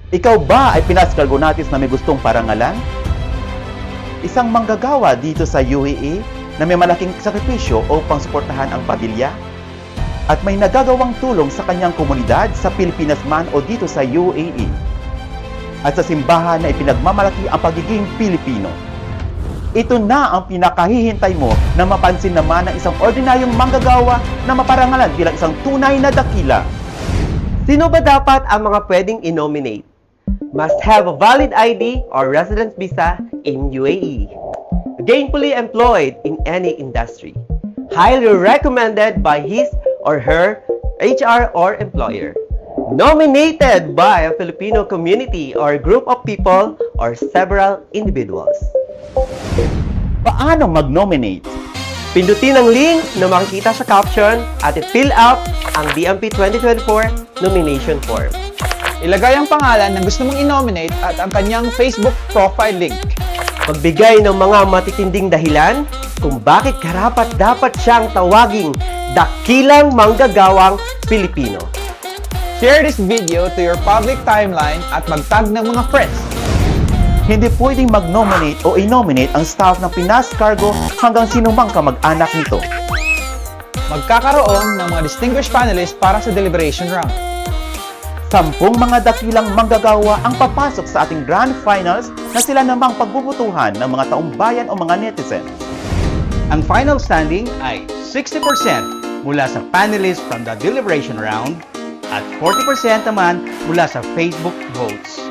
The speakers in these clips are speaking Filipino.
Ikaw ba ay Pinas Cargonautics na may gustong parangalan? Isang manggagawa dito sa UAE na may malaking sakripisyo upang suportahan ang pamilya? At may nagagawang tulong sa kanyang komunidad sa Pilipinas man o dito sa UAE? At sa simbahan na ipinagmamalaki ang pagiging Pilipino? Ito na ang pinakahihintay mo na mapansin naman ng isang ordinaryong manggagawa na maparangalan bilang isang tunay na dakila. Sino ba dapat ang mga pwedeng i-nominate? Must have a valid ID or residence visa in UAE. Gainfully employed in any industry. Highly recommended by his or her HR or employer. Nominated by a Filipino community or group of people or several individuals. Paano mag-nominate? Pindutin ang link na makikita sa caption at i-fill out ang DMP 2024 nomination form. Ilagay ang pangalan ng gusto mong i-nominate at ang kanyang Facebook profile link. Magbigay ng mga matitinding dahilan kung bakit karapat-dapat siyang tawaging dakilang manggagawang Pilipino. Share this video to your public timeline at mag-tag ng mga friends. Hindi pwedeng mag-nominate o i-nominate ang staff ng Pinas Cargo hanggang sinumang kamag-anak nito. Magkakaroon ng mga distinguished panelists para sa deliberation round. 10 mga dakilang manggagawa ang papasok sa ating grand finals na sila namang pagbubutuhan ng mga taong bayan o mga netizens. Ang final standing ay 60% mula sa panelists from the deliberation round at 40% naman mula sa Facebook votes.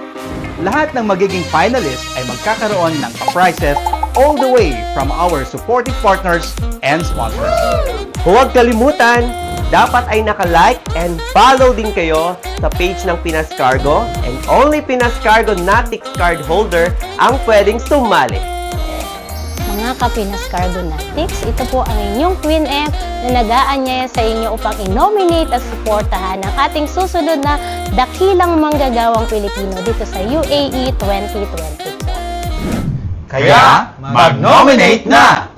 Lahat ng magiging finalists ay magkakaroon ng prizes all the way from our supportive partners and sponsors. Huwag kalimutan, dapat ay naka-like and follow din kayo sa page ng Pinas Cargo and only Pinas Cargo Natics card holder ang pwedeng sumali. Mga ka-Pinas Cargonatics, ito po ang inyong Queen M na nag-aanyaya sa inyo upang i-nominate at suportahan ang ating susunod na dakilang manggagawang Pilipino dito sa UAE 2024. Kaya, mag-nominate na!